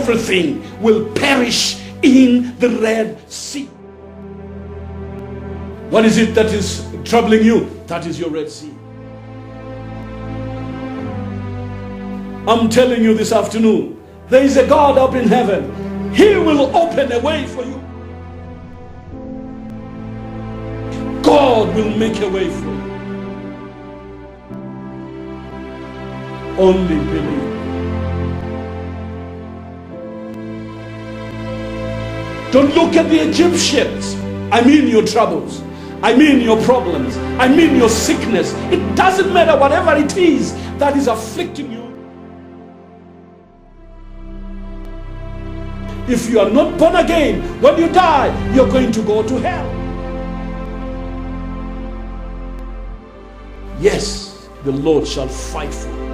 everything will perish in the Red Sea. What is it that is troubling you? That is your Red Sea. I'm telling you this afternoon, there is a God up in heaven. He will open a way for you. God will make a way for you. Only believe. Don't look at the Egyptians. I mean your troubles. I mean your problems. I mean your sickness. It doesn't matter whatever it is that is afflicting you. If you are not born again, when you die, you're going to go to hell. Yes, the Lord shall fight for you.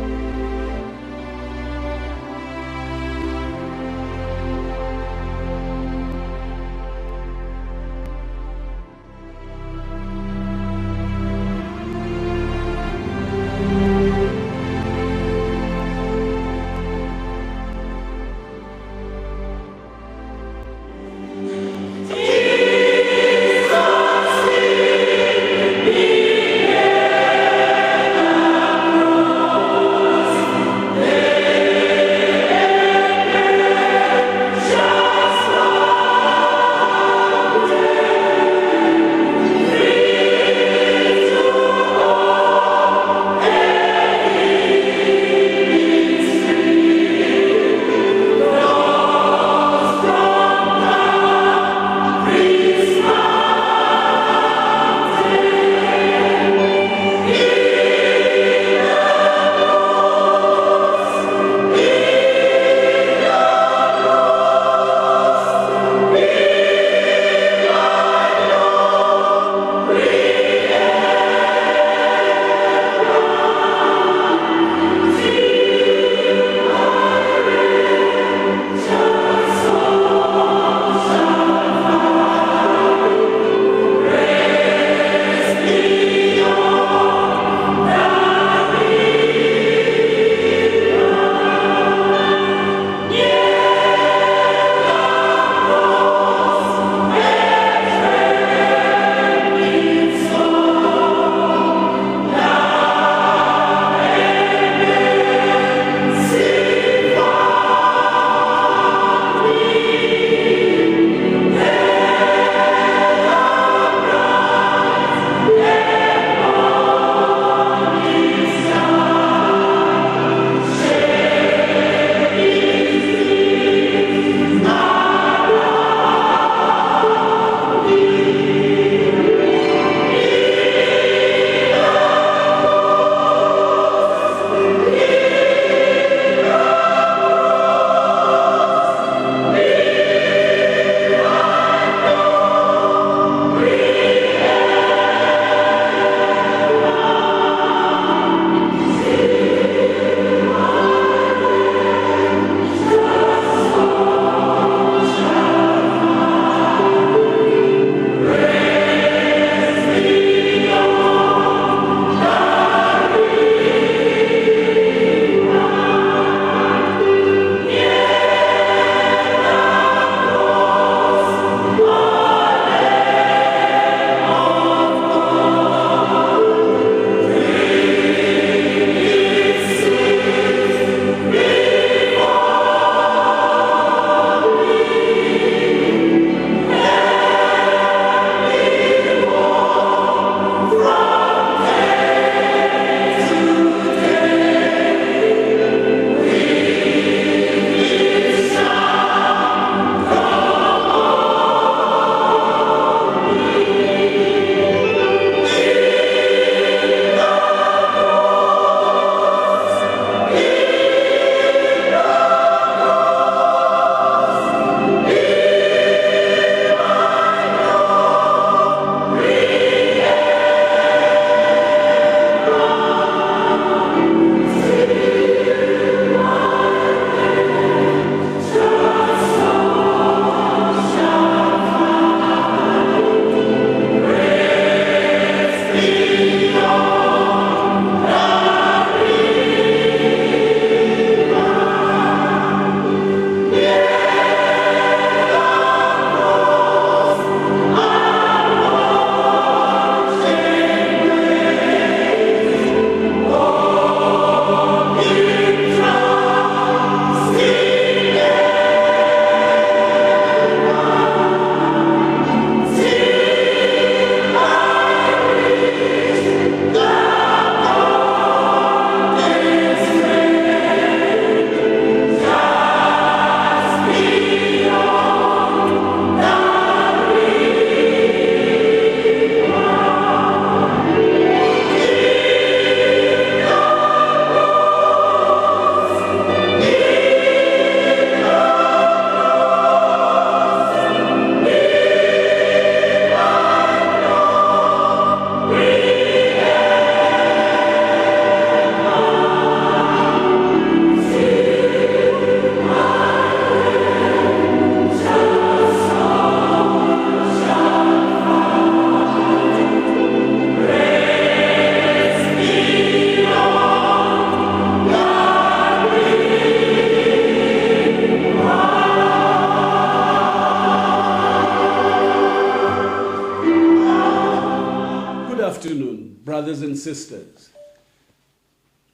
brothers and sisters,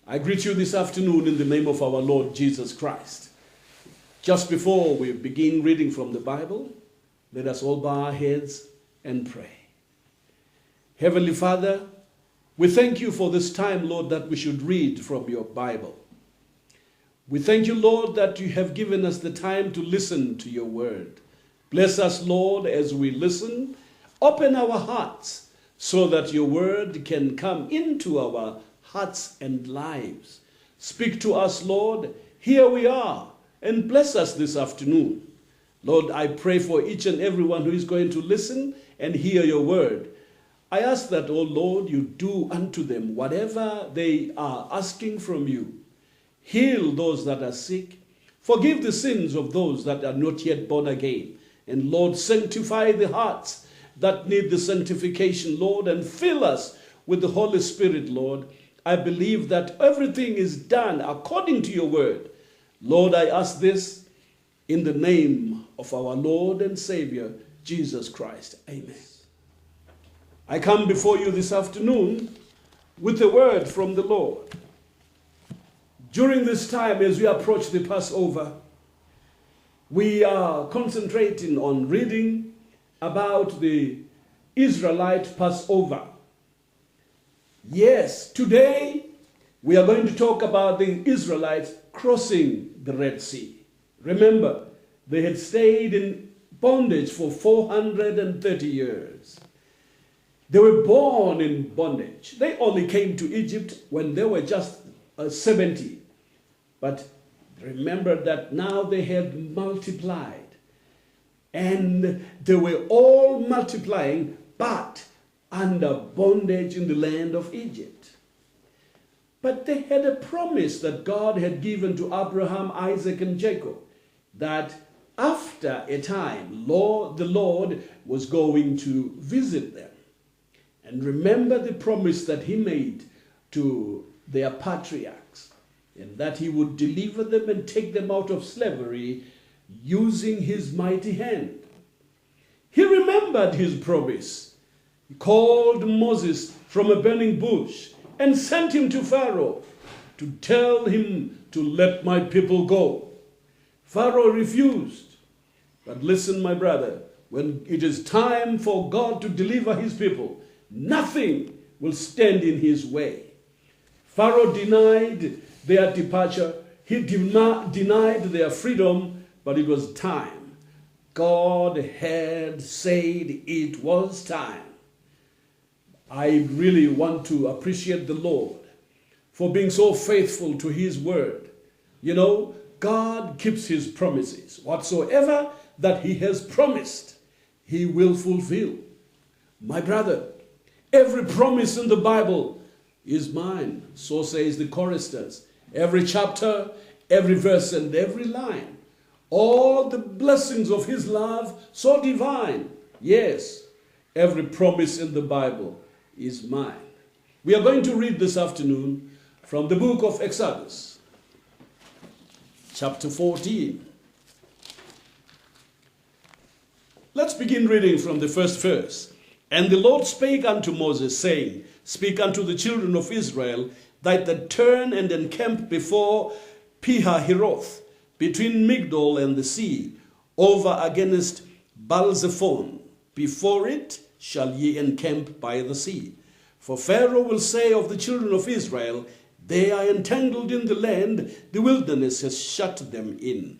I greet you this afternoon in the name of our Lord Jesus Christ. Just before we begin reading from the Bible, let us all bow our heads and pray. Heavenly Father, we thank you for this time, Lord, that we should read from your Bible. We thank you, Lord, that you have given us the time to listen to your word. Bless us, Lord, as we listen. Open our hearts so that your word can come into our hearts and lives. Speak to us, Lord. Here we are, and bless us this afternoon. Lord, I pray for each and everyone who is going to listen and hear your word. I ask that, oh Lord, you do unto them whatever they are asking from you. Heal those that are sick. Forgive the sins of those that are not yet born again. And Lord, sanctify the hearts that need the sanctification, Lord, and fill us with the Holy Spirit, Lord. I believe that everything is done according to your word. Lord, I ask this in the name of our Lord and Savior, Jesus Christ. Amen. I come before you this afternoon with a word from the Lord. During this time, as we approach the Passover, we are concentrating on reading about the Israelite Passover. Yes, today we are going to talk about the Israelites crossing the Red Sea. Remember, they had stayed in bondage for 430 years. They were born in bondage. They only came to Egypt when they were just 70. But remember that now they had multiplied. And they were all multiplying, but under bondage in the land of Egypt. But they had a promise that God had given to Abraham, Isaac, and Jacob, that after a time, the Lord was going to visit them. And remember the promise that he made to their patriarchs, and that he would deliver them and take them out of slavery using his mighty hand. He remembered his promise. He called Moses from a burning bush and sent him to Pharaoh to tell him to let my people go. Pharaoh refused. But listen, my brother, when it is time for God to deliver his people, nothing will stand in his way. Pharaoh denied their departure. He denied their freedom, but it was time. God had said it was time. I really want to appreciate the Lord for being so faithful to his word. You know, God keeps his promises. Whatsoever that he has promised, he will fulfill. My brother, every promise in the Bible is mine. So says the choristers. Every chapter, every verse, and every line. All the blessings of his love, so divine. Yes, every promise in the Bible is mine. We are going to read this afternoon from the book of Exodus, chapter 14. Let's begin reading from the first verse. And the Lord spake unto Moses, saying, Speak unto the children of Israel, that they turn and encamp before Pihahiroth, between Migdol and the sea, over against Baal-zephon. Before it shall ye encamp by the sea. For Pharaoh will say of the children of Israel, They are entangled in the land, the wilderness has shut them in.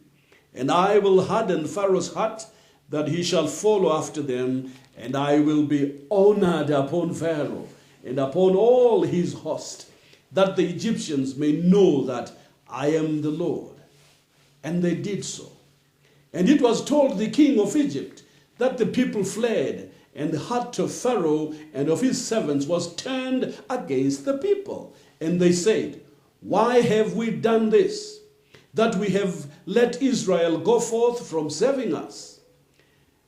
And I will harden Pharaoh's heart, that he shall follow after them, and I will be honored upon Pharaoh and upon all his host, that the Egyptians may know that I am the Lord. And they did so. And it was told the king of Egypt that the people fled, and the heart of Pharaoh and of his servants was turned against the people. And they said, Why have we done this, that we have let Israel go forth from serving us?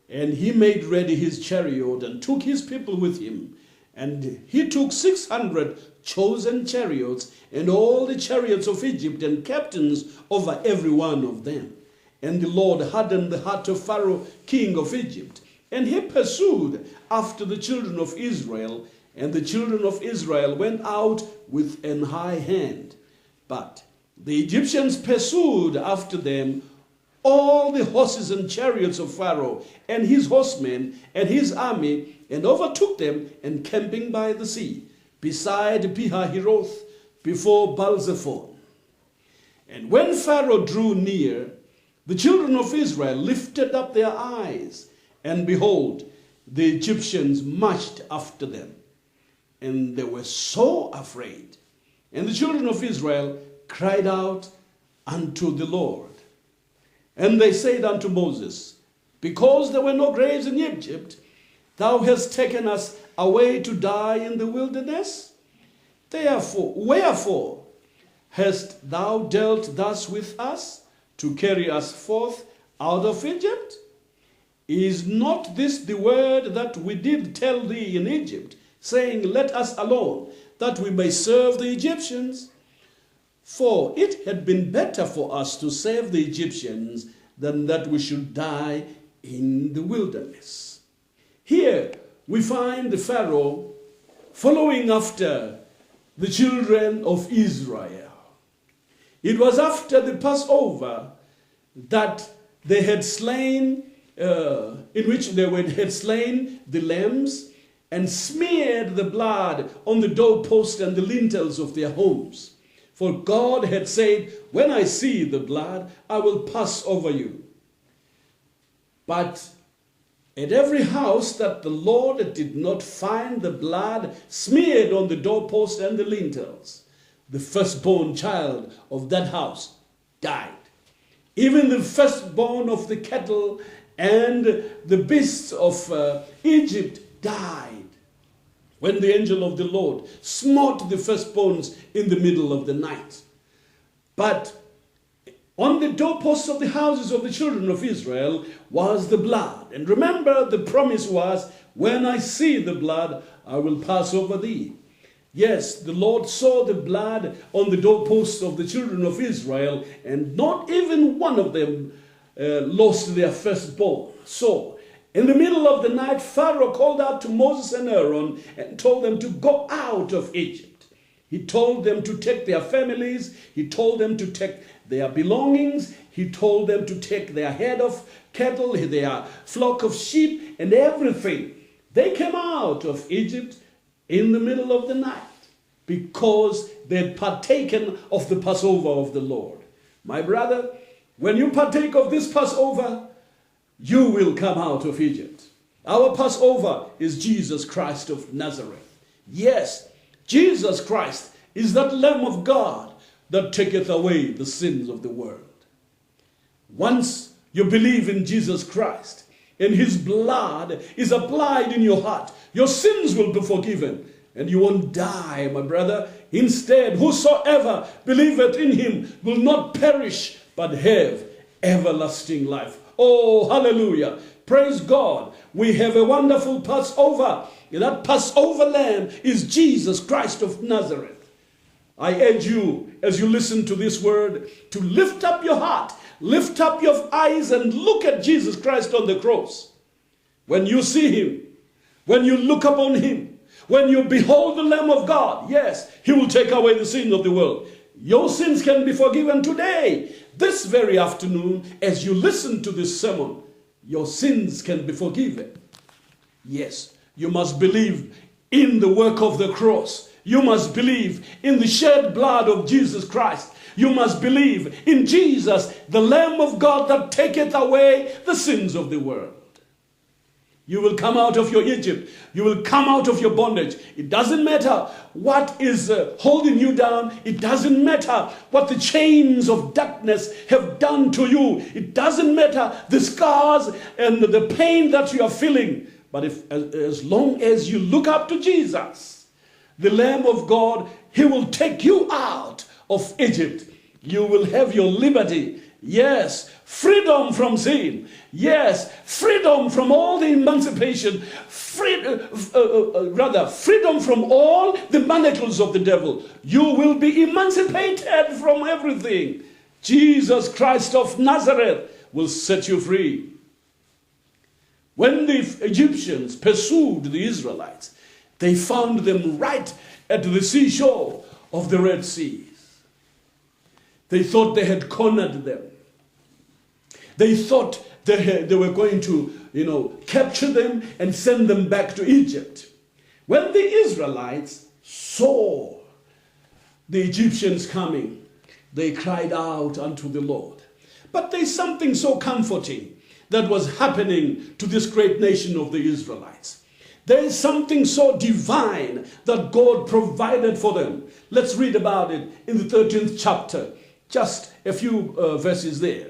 And he made ready his chariot and took his people with him. And he took 600 chosen chariots and all the chariots of Egypt and captains over every one of them. And the Lord hardened the heart of Pharaoh, king of Egypt. And he pursued after the children of Israel And the children of Israel went out with an high hand. But the Egyptians pursued after them all the horses and chariots of Pharaoh and his horsemen and his army, and overtook them, encamping by the sea, beside Pihahiroth, before Baal-zephon. And when Pharaoh drew near, the children of Israel lifted up their eyes, and behold, the Egyptians marched after them. And they were so afraid. And the children of Israel cried out unto the Lord. And they said unto Moses, because there were no graves in Egypt, thou hast taken us away to die in the wilderness? Therefore, wherefore hast thou dealt thus with us, to carry us forth out of Egypt? Is not this the word that we did tell thee in Egypt, saying, let us alone, that we may serve the Egyptians? For it had been better for us to serve the Egyptians than that we should die in the wilderness. Here we find the Pharaoh following after the children of Israel. It was after the Passover that they had slain, in which they had slain the lambs and smeared the blood on the doorpost and the lintels of their homes. For God had said, when I see the blood, I will pass over you. But at every house that the Lord did not find the blood smeared on the doorpost and the lintels, the firstborn child of that house died. Even the firstborn of the cattle and the beasts of Egypt died when the angel of the Lord smote the firstborns in the middle of the night. But on the doorposts of the houses of the children of Israel was the blood. And remember, the promise was, when I see the blood, I will pass over thee. Yes, the Lord saw the blood on the doorposts of the children of Israel, and not even one of them lost their firstborn. So, in the middle of the night, Pharaoh called out to Moses and Aaron and told them to go out of Egypt. He told them to take their families. He told them to take their belongings. He told them to take their head of cattle, their flock of sheep, and everything. They came out of Egypt in the middle of the night because they had partaken of the Passover of the Lord. My brother, when you partake of this Passover, you will come out of Egypt. Our Passover is Jesus Christ of Nazareth. Yes, Jesus Christ is that Lamb of God that taketh away the sins of the world. Once you believe in Jesus Christ and his blood is applied in your heart, your sins will be forgiven and you won't die, my brother. Instead, whosoever believeth in him will not perish but have everlasting life. Oh, hallelujah. Praise God. We have a wonderful Passover. That Passover lamb is Jesus Christ of Nazareth. I urge you, as you listen to this word, to lift up your heart, lift up your eyes and look at Jesus Christ on the cross. When you see him, when you look upon him, when you behold the Lamb of God, yes, he will take away the sin of the world. Your sins can be forgiven today, this very afternoon, as you listen to this sermon. Your sins can be forgiven. Yes, you must believe in the work of the cross. You must believe in the shed blood of Jesus Christ. You must believe in Jesus, the Lamb of God that taketh away the sins of the world. You will come out of your Egypt. You will come out of your bondage. It doesn't matter what is holding you down. It doesn't matter what the chains of darkness have done to you. It doesn't matter the scars and the pain that you are feeling. But as long as you look up to Jesus, the Lamb of God, he will take you out of Egypt. You will have your liberty. Yes, freedom from sin. Yes, freedom from all the emancipation. Freedom from all the manacles of the devil. You will be emancipated from everything. Jesus Christ of Nazareth will set you free. When the Egyptians pursued the Israelites, They found them right at the seashore of the Red Sea. They thought they had cornered them. They thought they were going to, capture them and send them back to Egypt. When the Israelites saw the Egyptians coming, they cried out unto the Lord. But there's something so comforting that was happening to this great nation of the Israelites. There is something so divine that God provided for them. Let's read about it in the 13th chapter. Just a few verses there.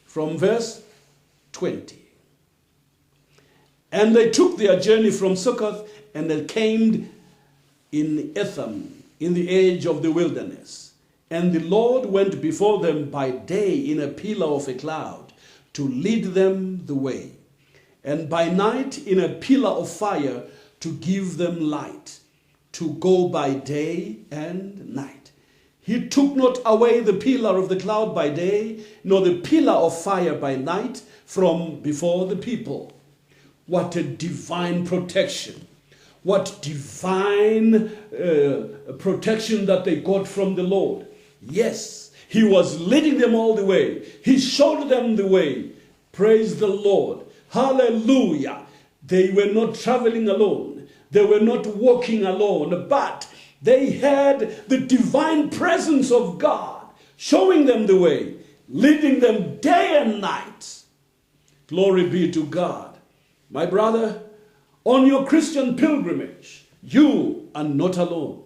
From verse 20. And they took their journey from Succoth, and they came in Etham, in the edge of the wilderness. And the Lord went before them by day in a pillar of a cloud to lead them the way, and by night in a pillar of fire to give them light, to go by day and night. He took not away the pillar of the cloud by day, nor the pillar of fire by night from before the people. What a divine protection. What divine protection that they got from the Lord. Yes, he was leading them all the way. He showed them the way. Praise the Lord. Hallelujah. They were not traveling alone. They were not walking alone, but they had the divine presence of God showing them the way, leading them day and night. Glory be to God. My brother, on your Christian pilgrimage, you are not alone.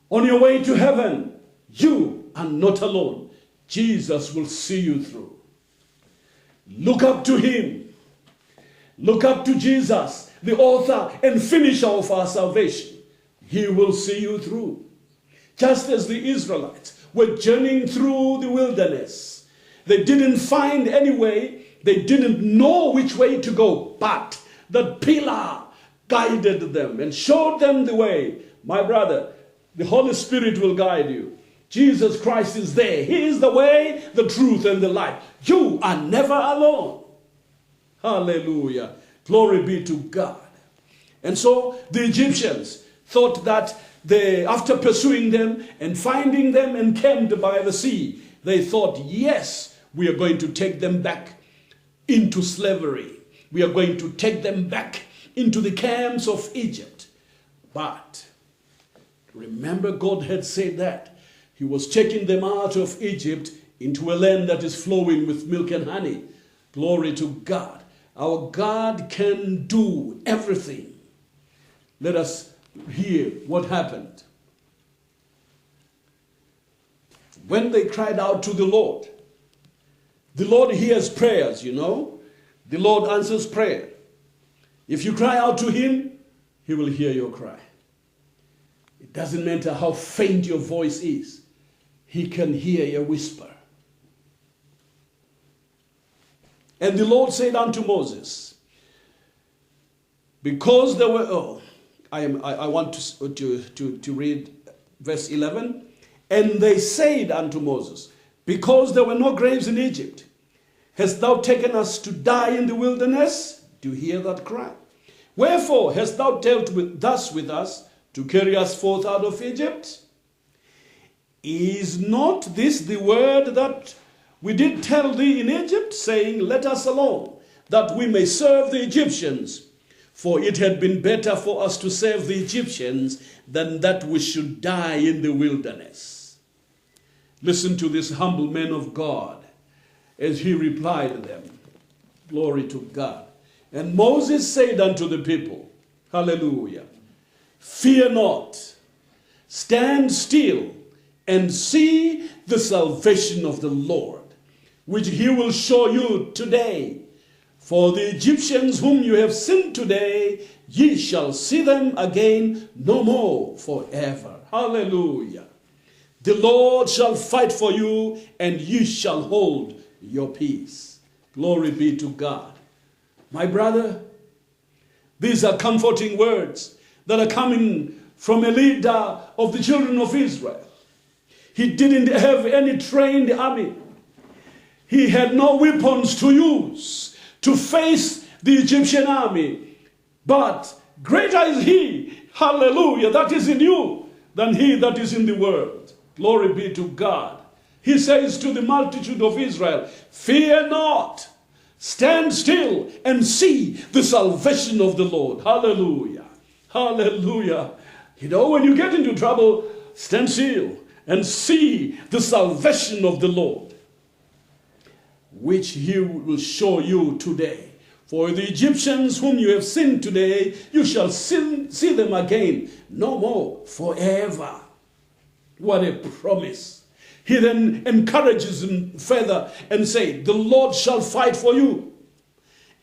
On your way to heaven, you are not alone. Jesus will see you through. Look up to him. Look up to Jesus, the author and finisher of our salvation. He will see you through. Just as the Israelites were journeying through the wilderness, they didn't find any way. They didn't know which way to go, but the pillar guided them and showed them the way. My brother, the Holy Spirit will guide you. Jesus Christ is there. He is the way, the truth, and the life. You are never alone. Hallelujah. Glory be to God. And so the Egyptians thought that after pursuing them and finding them encamped by the sea, they thought, yes, we are going to take them back into slavery. We are going to take them back into the camps of Egypt. But remember, God had said that he was taking them out of Egypt into a land that is flowing with milk and honey. Glory to God. Our God can do everything. Let us hear what happened. When they cried out to the Lord hears prayers, you know. The Lord answers prayer. If you cry out to him, he will hear your cry. It doesn't matter how faint your voice is. He can hear a whisper. And the Lord said unto Moses, because there were, I want to read verse 11. And they said unto Moses, because there were no graves in Egypt, hast thou taken us to die in the wilderness? Do you hear that cry? Wherefore hast thou dealt thus with us, to carry us forth out of Egypt? Is not this the word that we did tell thee in Egypt, saying, let us alone, that we may serve the Egyptians? For it had been better for us to serve the Egyptians than that we should die in the wilderness. Listen to this humble man of God as he replied to them. Glory to God. And Moses said unto the people, hallelujah, fear not, stand still and see the salvation of the Lord, which he will show you today. For the Egyptians whom you have seen today, ye shall see them again no more forever. Hallelujah. The Lord shall fight for you, and ye shall hold your peace. Glory be to God. My brother, these are comforting words that are coming from a leader of the children of Israel. He didn't have any trained army. He had no weapons to use to face the Egyptian army. But Greater is he, hallelujah, that is in you than he that is in the world. Glory be to God. He says to the multitude of Israel, fear not, stand still and see the salvation of the Lord. Hallelujah. Hallelujah. You know, when you get into trouble, stand still and see the salvation of the Lord, which he will show you today. For the Egyptians whom you have seen today, you shall see them again no more forever. What a promise. He then encourages them further and say, the Lord shall fight for you,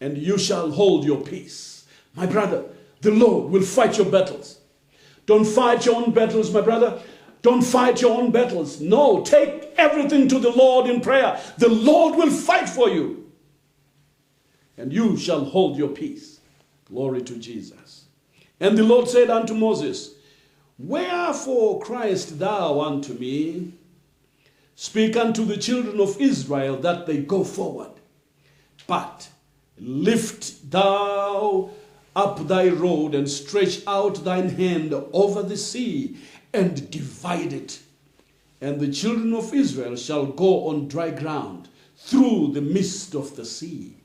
and you shall hold your peace. My brother, the Lord will fight your battles. Don't fight your own battles, my brother. Don't fight your own battles. No, take everything to the Lord in prayer. The Lord will fight for you, and you shall hold your peace. Glory to Jesus. And the Lord said unto Moses, wherefore criest thou unto me? Speak unto the children of Israel that they go forward. But lift thou up thy rod and stretch out thine hand over the sea and divide it. And the children of Israel shall go on dry ground through the midst of the sea.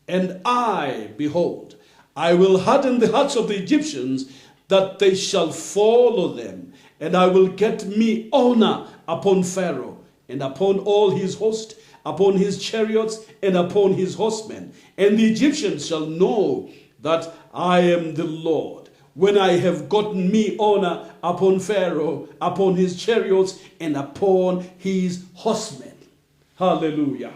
And I, behold, I will harden the hearts of the Egyptians, that they shall follow them, and I will get me honor upon Pharaoh, and upon all his host, upon his chariots, and upon his horsemen. And the Egyptians shall know that I am the Lord, when I have gotten me honor upon Pharaoh, upon his chariots, and upon his horsemen. Hallelujah.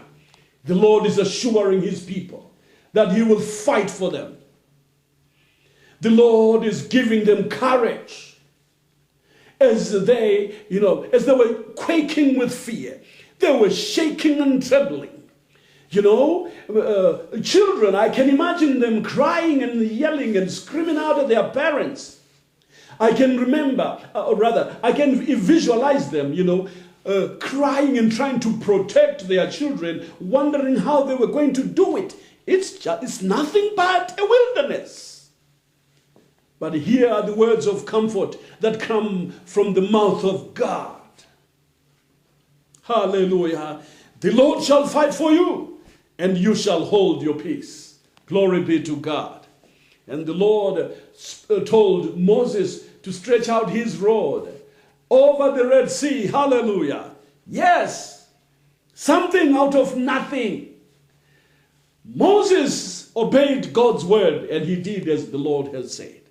The Lord is assuring his people that he will fight for them. The Lord is giving them courage as they, as they were quaking with fear. They were shaking and trembling. Children, I can imagine them crying and yelling and screaming out at their parents. I can remember, I can visualize them, crying and trying to protect their children, wondering how they were going to do it. It's nothing but a wilderness. But here are the words of comfort that come from the mouth of God. Hallelujah. The Lord shall fight for you, and you shall hold your peace. Glory be to God. And the Lord told Moses to stretch out his rod over the Red Sea. Hallelujah. Yes, something out of nothing. Moses obeyed God's word, and he did as the Lord has said.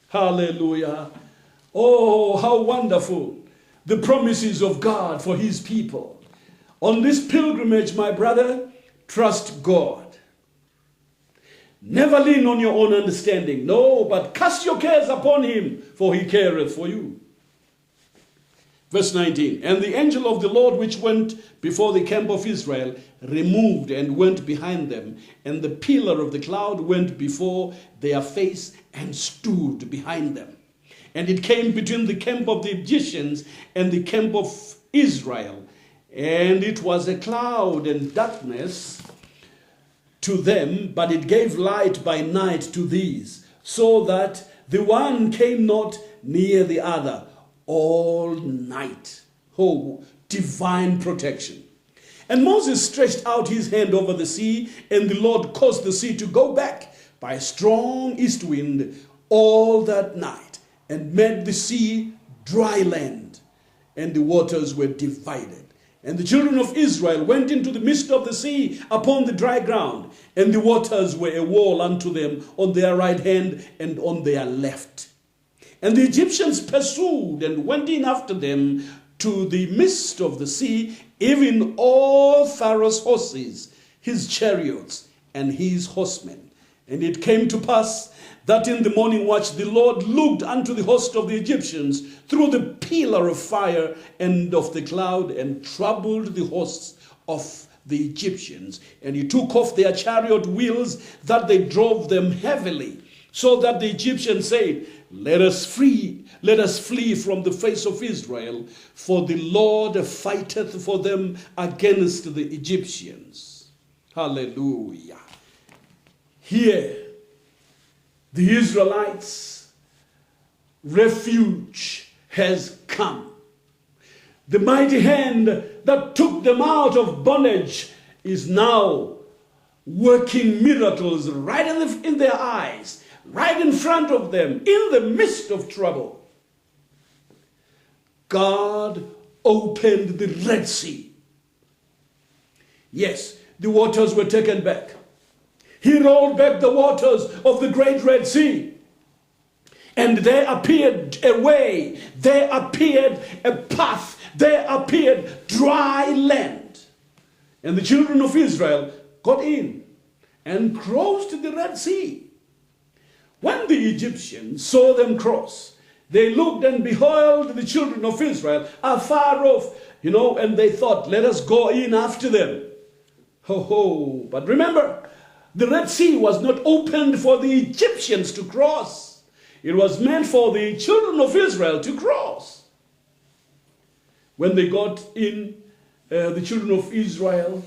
Hallelujah. Oh, how wonderful the promises of God for his people. On this pilgrimage, my brother, trust God. Never lean on your own understanding. No, but cast your cares upon him, for he careth for you. Verse 19, and the angel of the Lord which went before the camp of Israel removed and went behind them, and the pillar of the cloud went before their face and stood behind them. And it came between the camp of the Egyptians and the camp of Israel, and it was a cloud and darkness to them, but it gave light by night to these, so that the one came not near the other all night. Oh, divine protection. And Moses stretched out his hand over the sea, and the Lord caused the sea to go back by a strong east wind all that night, and made the sea dry land, and the waters were divided. And the children of Israel went into the midst of the sea upon the dry ground, and the waters were a wall unto them on their right hand and on their left. And the Egyptians pursued and went in after them to the midst of the sea, even all Pharaoh's horses, his chariots, and his horsemen. And it came to pass that in the morning watch the Lord looked unto the host of the Egyptians through the pillar of fire and of the cloud, and troubled the hosts of the Egyptians. And he took off their chariot wheels, that they drove them heavily, so that the Egyptians said, let us flee from the face of Israel, for the Lord fighteth for them against the Egyptians. Hallelujah. Here, The Israelites' refuge has come. The mighty hand that took them out of bondage is now working miracles right in their eyes, right in front of them, in the midst of trouble. God opened the Red Sea. Yes, the waters were taken back. He rolled back the waters of the great Red Sea. And there appeared a way, there appeared a path, there appeared dry land. And the children of Israel got in and crossed the Red Sea. When the Egyptians saw them cross, they looked and beheld the children of Israel afar off, and they thought, let us go in after them. Ho, ho. But remember, the Red Sea was not opened for the Egyptians to cross. It was meant for the children of Israel to cross. When they got in, the children of Israel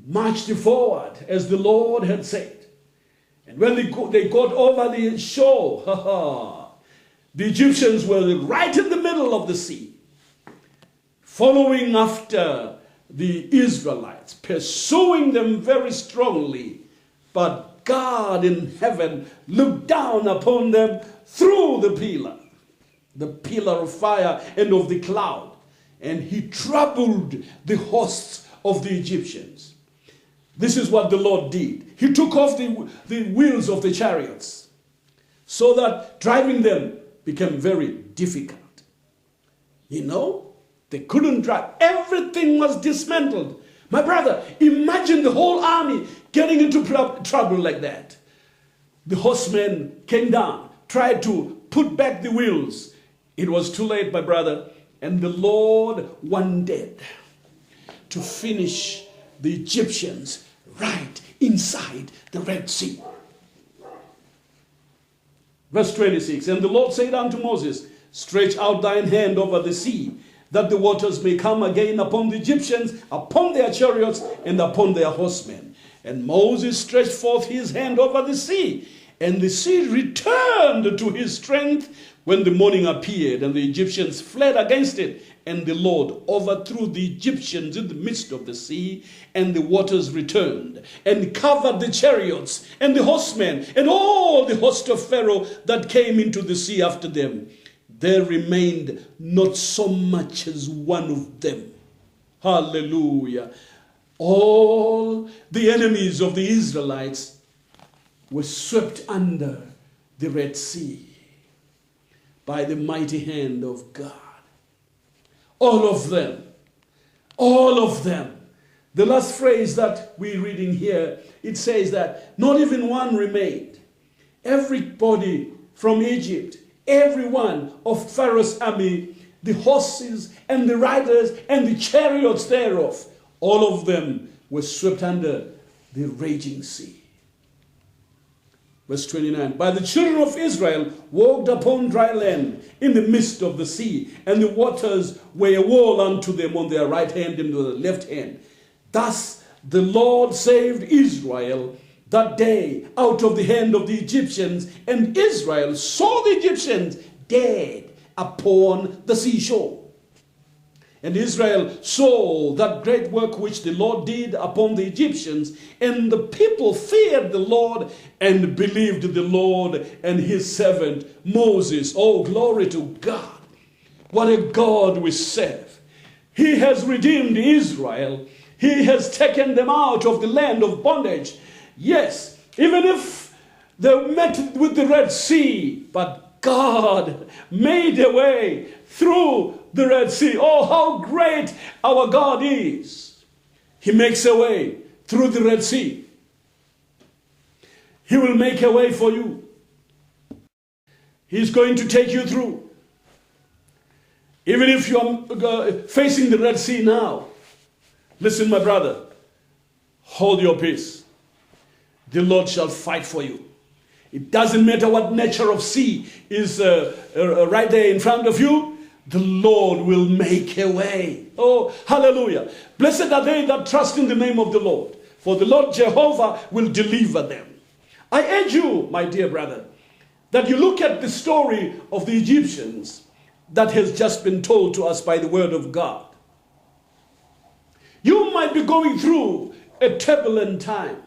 marched forward as the Lord had said. And when they got over the shore, the Egyptians were right in the middle of the sea, following after the Israelites, pursuing them very strongly. But God in heaven looked down upon them through the pillar of fire and of the cloud, and he troubled the hosts of the Egyptians. This is what the Lord did. He took off the wheels of the chariots so that driving them became very difficult. They couldn't drive. Everything was dismantled. My brother, imagine the whole army getting into trouble like that. The horsemen came down, tried to put back the wheels. It was too late, my brother. And the Lord wanted to finish the Egyptians right inside the Red Sea. Verse 26, and the Lord said unto Moses, stretch out thine hand over the sea, that the waters may come again upon the Egyptians, upon their chariots, and upon their horsemen. And Moses stretched forth his hand over the sea, and the sea returned to his strength when the morning appeared, and the Egyptians fled against it. And the Lord overthrew the Egyptians in the midst of the sea, and the waters returned, and covered the chariots, and the horsemen, and all the host of Pharaoh that came into the sea after them. There remained not so much as one of them. Hallelujah. All the enemies of the Israelites were swept under the Red Sea by the mighty hand of God. All of them. All of them. The last phrase that we're reading here, it says that not even one remained. Everybody from Egypt, everyone of Pharaoh's army, the horses and the riders and the chariots thereof, all of them were swept under the raging sea. Verse 29, but the children of Israel walked upon dry land in the midst of the sea, and the waters were a wall unto them on their right hand and on their left hand. Thus the Lord saved Israel that day out of the hand of the Egyptians, and Israel saw the Egyptians dead upon the seashore. And Israel saw that great work which the Lord did upon the Egyptians, and the people feared the Lord and believed the Lord and his servant Moses. Oh, glory to God. What a God we serve. He has redeemed Israel. He has taken them out of the land of bondage. Yes, even if they met with the Red Sea, but God made a way through the Red Sea. Oh, how great our God is. He makes a way through the Red Sea. He will make a way for you. He's going to take you through. Even if you're facing the Red Sea now, listen, my brother, hold your peace. The Lord shall fight for you. It doesn't matter what nature of sea is right there in front of you. The Lord will make a way. Oh, hallelujah. Blessed are they that trust in the name of the Lord, for the Lord Jehovah will deliver them. I urge you, my dear brother, that you look at the story of the Egyptians that has just been told to us by the word of God. You might be going through a turbulent time.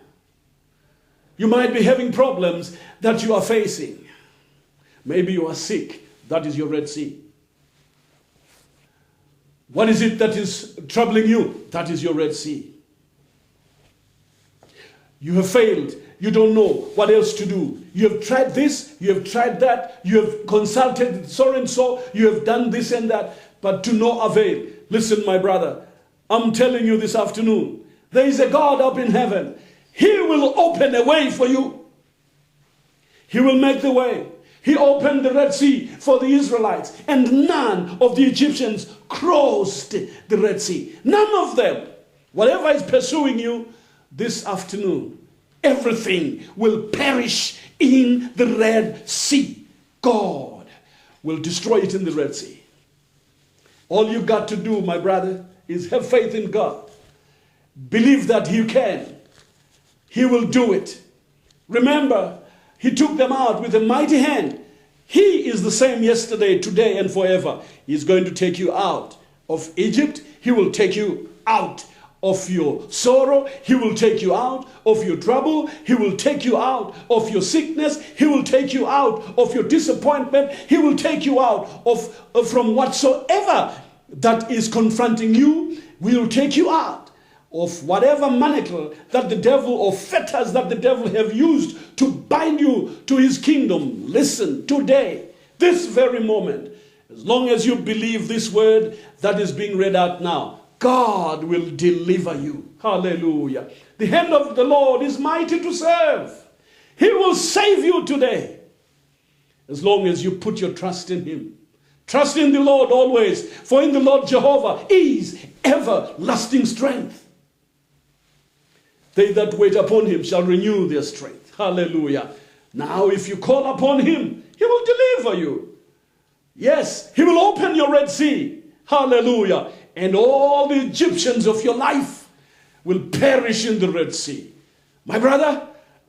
You might be having problems that you are facing. Maybe you are sick. That is your Red Sea. What is it that is troubling you? That is your Red Sea. You have failed. You don't know what else to do. You have tried this, you have tried that, you have consulted so and so, you have done this and that, but to no avail. Listen, my brother, I'm telling you this afternoon, there is a God up in heaven. He will open a way for you. He will make the way. He opened the Red Sea for the Israelites, and none of the Egyptians crossed the Red Sea. None of them. Whatever is pursuing you this afternoon, everything will perish in the Red Sea. God will destroy it in the Red Sea. All you got to do, my brother, is have faith in God. Believe that He can. He will do it. Remember, He took them out with a mighty hand. He is the same yesterday, today, and forever. He's going to take you out of Egypt. He will take you out of your sorrow. He will take you out of your trouble. He will take you out of your sickness. He will take you out of your disappointment. He will take you out of from whatsoever that is confronting you. We will take you out of whatever manacle that the devil or fetters that the devil have used to bind you to his kingdom. Listen, today, this very moment, as long as you believe this word that is being read out now, God will deliver you. Hallelujah. The hand of the Lord is mighty to save. He will save you today. As long as you put your trust in Him. Trust in the Lord always, for in the Lord Jehovah is everlasting strength. They that wait upon Him shall renew their strength. Hallelujah. Now if you call upon Him, He will deliver you. Yes, He will open your Red Sea. Hallelujah. And all the Egyptians of your life will perish in the Red Sea. My brother,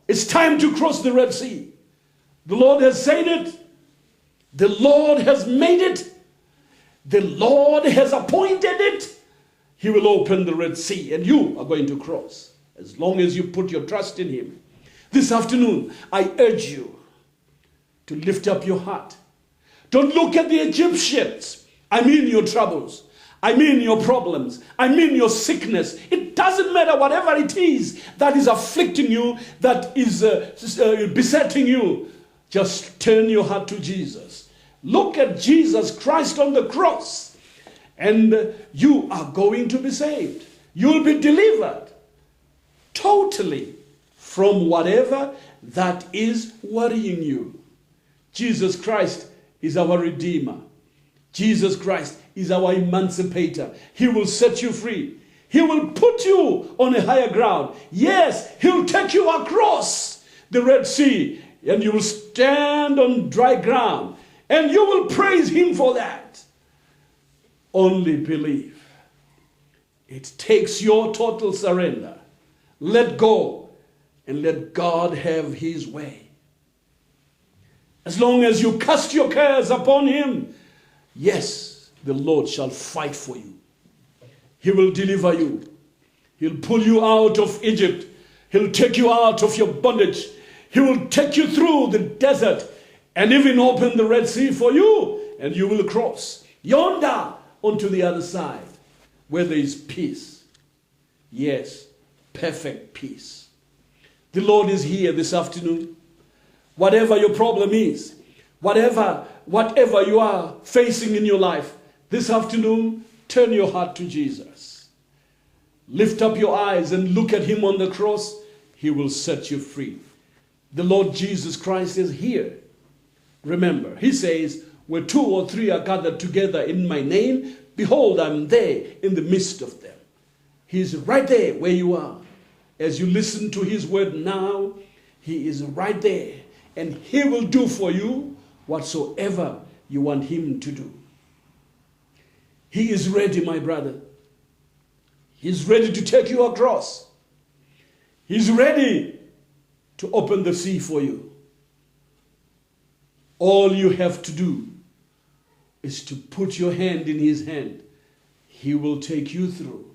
it's time to cross the Red Sea. The Lord has said it. The Lord has made it. The Lord has appointed it. He will open the Red Sea and you are going to cross. As long as you put your trust in Him. This afternoon, I urge you to lift up your heart. Don't look at the Egyptians. I mean your troubles. I mean your problems. I mean your sickness. It doesn't matter whatever it is that is afflicting you, that is besetting you. Just turn your heart to Jesus. Look at Jesus Christ on the cross. And you are going to be saved. You'll be delivered totally from whatever that is worrying you. Jesus Christ is our Redeemer. Jesus Christ is our emancipator. He will set you free. He will put you on a higher ground. Yes, He'll take you across the Red Sea and you will stand on dry ground and you will praise Him for that. Only believe. It takes your total surrender. Let go and let God have His way. As long as you cast your cares upon Him, yes, the Lord shall fight for you. He will deliver you. He'll pull you out of Egypt. He'll take you out of your bondage. He will take you through the desert and even open the Red Sea for you, and you will cross yonder onto the other side where there is peace. Yes, perfect peace. The Lord is here this afternoon. Whatever your problem is, whatever you are facing in your life, this afternoon, turn your heart to Jesus. Lift up your eyes and look at Him on the cross. He will set you free. The Lord Jesus Christ is here. Remember, He says, where 2 or 3 are gathered together in my name, behold, I'm there in the midst of them. He's right there where you are. As you listen to His word now, He is right there. And He will do for you whatsoever you want Him to do. He is ready, my brother. He's ready to take you across. He's ready to open the sea for you. All you have to do is to put your hand in his hand. He will take you through.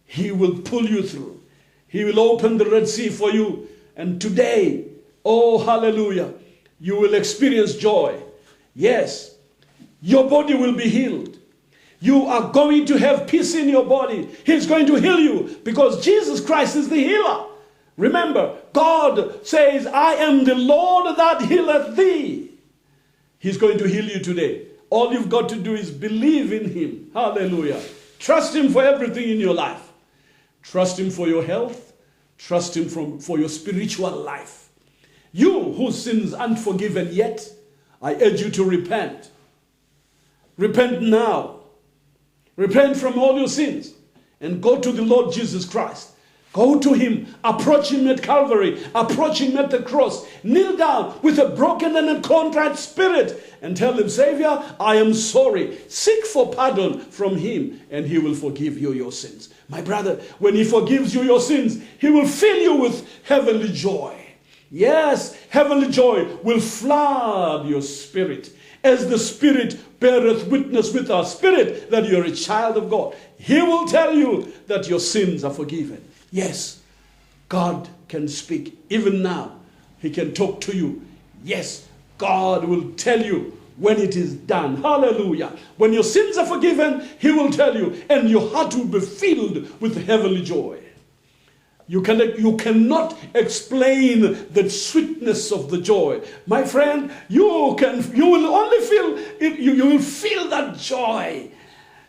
He will pull you through. He will open the Red Sea for you. And today, oh hallelujah, you will experience joy. Yes, your body will be healed. You are going to have peace in your body. He's going to heal you because Jesus Christ is the healer. Remember, God says, I am the Lord that healeth thee. He's going to heal you today. All you've got to do is believe in him. Hallelujah. Trust him for everything in your life. Trust him for your health. Trust him for your spiritual life. You whose sins aren't forgiven yet, I urge you to repent. Repent now. Repent from all your sins and go to the Lord Jesus Christ. Go to him. Approach him at Calvary. Approach him at the cross. Kneel down with a broken and a contrite spirit and tell him, Savior, I am sorry. Seek for pardon from him and he will forgive you your sins. My brother, when he forgives you your sins, he will fill you with heavenly joy. Yes, heavenly joy will flood your spirit. As the Spirit beareth witness with our spirit that you're a child of God. He will tell you that your sins are forgiven. Yes, God can speak. Even now, he can talk to you. Yes, God will tell you when it is done. Hallelujah. When your sins are forgiven, he will tell you. And your heart will be filled with heavenly joy. You cannot explain the sweetness of the joy. My friend, you will only feel it, you will feel that joy.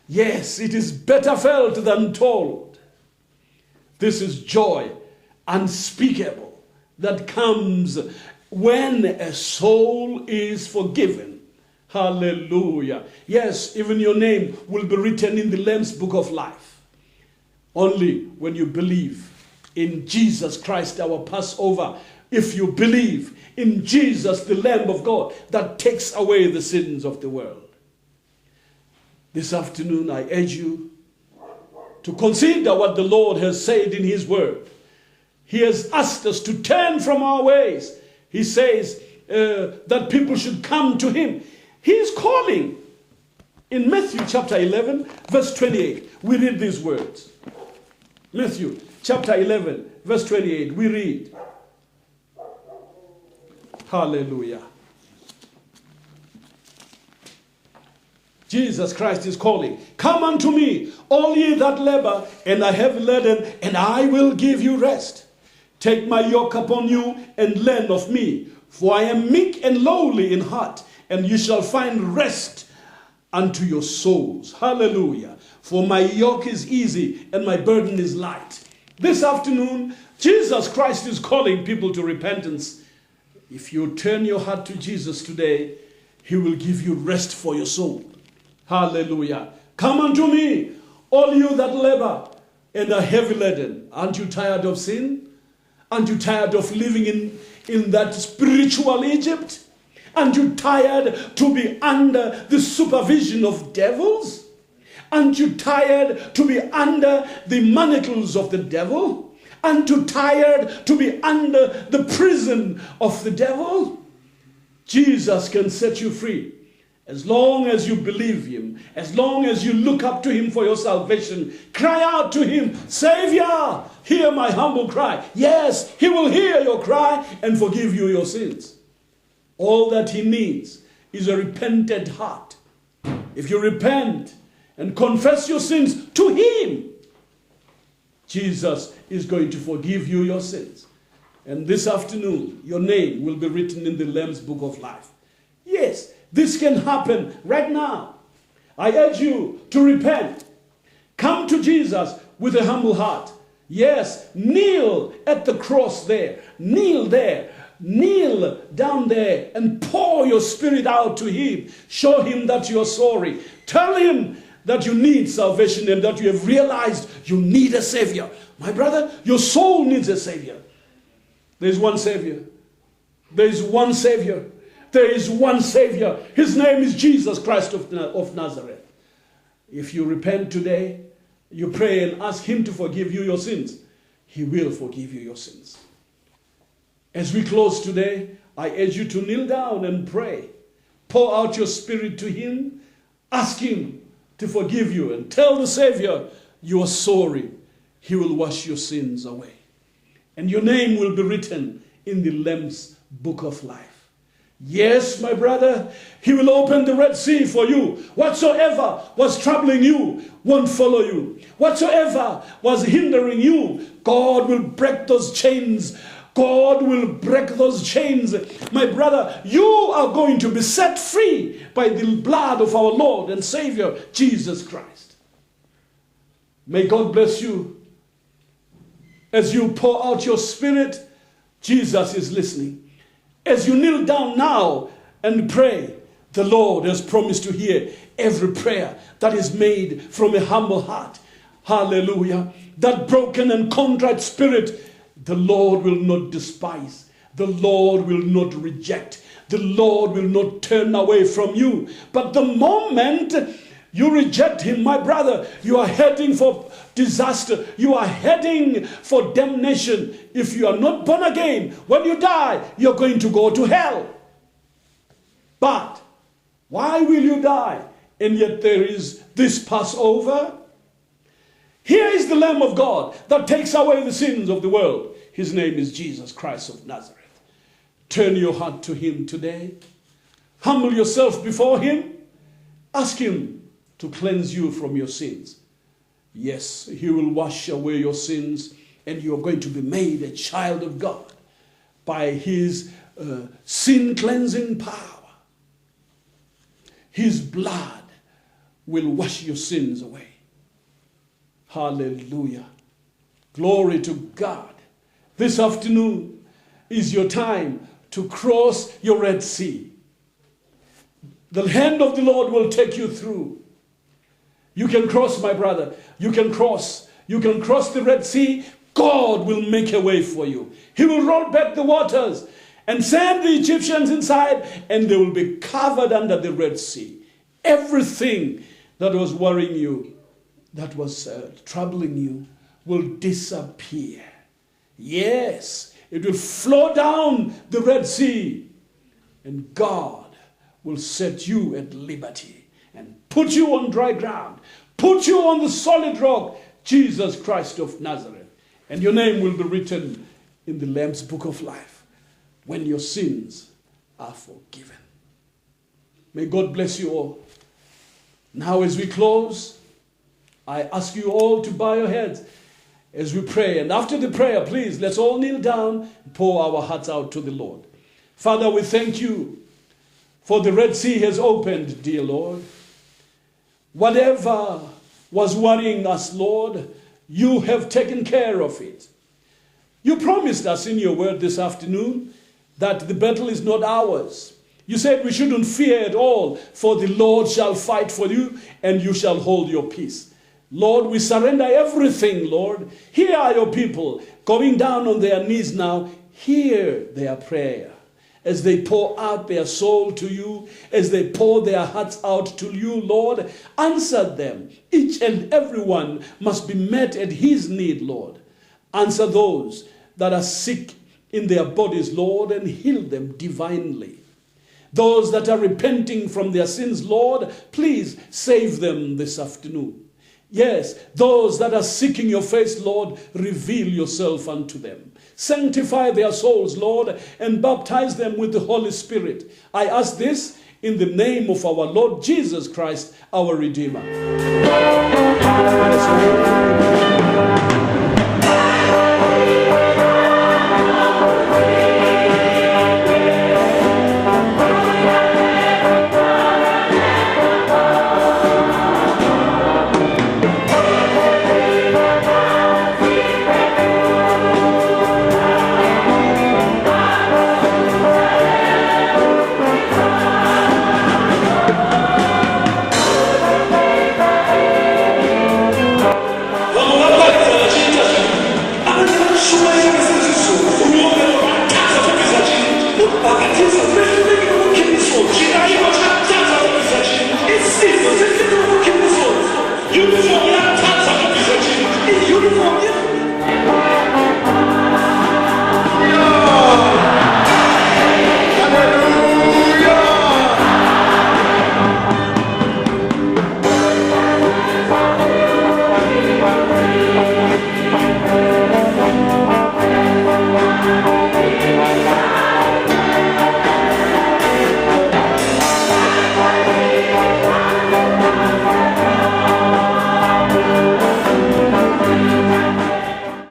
Yes, it is better felt than told. This is joy unspeakable that comes when a soul is forgiven. Hallelujah. Yes, even your name will be written in the Lamb's Book of Life. Only when you believe in Jesus Christ, our Passover. If you believe in Jesus, the Lamb of God, that takes away the sins of the world. This afternoon, I urge you to consider what the Lord has said in his word. He has asked us to turn from our ways. He says that people should come to him. He is calling. In Matthew chapter 11, verse 28, we read these words. Matthew chapter 11, verse 28, we read. Hallelujah. Jesus Christ is calling. Come unto me, all ye that labor and are heavy laden, and I will give you rest. Take my yoke upon you and learn of me, for I am meek and lowly in heart, and you shall find rest unto your souls. Hallelujah. For my yoke is easy and my burden is light. This afternoon, Jesus Christ is calling people to repentance. If you turn your heart to Jesus today, he will give you rest for your soul. Hallelujah. Come unto me, all you that labor and are heavy laden. Aren't you tired of sin? Aren't you tired of living in that spiritual Egypt? Aren't you tired to be under the supervision of devils? Aren't you tired to be under the manacles of the devil? Aren't you tired to be under the prison of the devil? Jesus can set you free. As long as you believe him, as long as you look up to him for your salvation, cry out to him, Savior, hear my humble cry. Yes, he will hear your cry and forgive you your sins. All that he needs is a repentant heart. If you repent and confess your sins to him, Jesus is going to forgive you your sins. And this afternoon, your name will be written in the Lamb's Book of Life. Yes, this can happen right now. I urge you to repent. Come to Jesus with a humble heart. Yes, kneel at the cross there. Kneel there. Kneel down there and pour your spirit out to him. Show him that you're sorry. Tell him that you need salvation and that you have realized you need a Savior. My brother, your soul needs a Savior. There's one Savior. There's one Savior. There is one Savior. His name is Jesus Christ of Nazareth. If you repent today, you pray and ask him to forgive you your sins, he will forgive you your sins. As we close today, I urge you to kneel down and pray. Pour out your spirit to him. Ask him to forgive you and tell the Savior you are sorry. He will wash your sins away. And your name will be written in the Lamb's book of life. Yes, my brother, he will open the Red Sea for you. Whatsoever was troubling you won't follow you. Whatsoever was hindering you, God will break those chains. God will break those chains. My brother, you are going to be set free by the blood of our Lord and Savior, Jesus Christ. May God bless you. As you pour out your spirit, Jesus is listening. As you kneel down now and pray, the Lord has promised to hear every prayer that is made from a humble heart. Hallelujah. That broken and contrite spirit, the Lord will not despise. The Lord will not reject. The Lord will not turn away from you. But the moment you reject him, my brother, you are heading for disaster. You are heading for damnation. If you are not born again, when you die, you're going to go to hell. But why will you die? And yet there is this Passover. Here is the Lamb of God that takes away the sins of the world. His name is Jesus Christ of Nazareth. Turn your heart to him today. Humble yourself before him. Ask him to cleanse you from your sins. Yes, he will wash away your sins, and you are going to be made a child of God by his sin-cleansing power. His blood will wash your sins away. Hallelujah. Glory to God. This afternoon is your time to cross your Red Sea. The hand of the Lord will take you through. You can cross, my brother. You can cross. You can cross the Red Sea. God will make a way for you. He will roll back the waters and send the Egyptians inside, and they will be covered under the Red Sea. Everything that was worrying you, that was troubling you, will disappear. Yes, it will flow down the Red Sea, and God will set you at liberty and put you on dry ground, put you on the solid rock, Jesus Christ of Nazareth. And your name will be written in the Lamb's book of life when your sins are forgiven. May God bless you all. Now as we close, I ask you all to bow your heads as we pray. And after the prayer, please, let's all kneel down and pour our hearts out to the Lord. Father, we thank you for the Red Sea has opened, dear Lord. Whatever was worrying us, Lord, you have taken care of it. You promised us in your word this afternoon that the battle is not ours. You said we shouldn't fear at all, for the Lord shall fight for you and you shall hold your peace. Lord, we surrender everything, Lord. Here are your people going down on their knees now. Hear their prayer as they pour out their soul to you, as they pour their hearts out to you, Lord. Answer them. Each and every one must be met at his need, Lord. Answer those that are sick in their bodies, Lord, and heal them divinely. Those that are repenting from their sins, Lord, please save them this afternoon. Yes, those that are seeking your face, Lord, reveal yourself unto them. Sanctify their souls, Lord, and baptize them with the Holy Spirit. I ask this in the name of our Lord Jesus Christ, our Redeemer.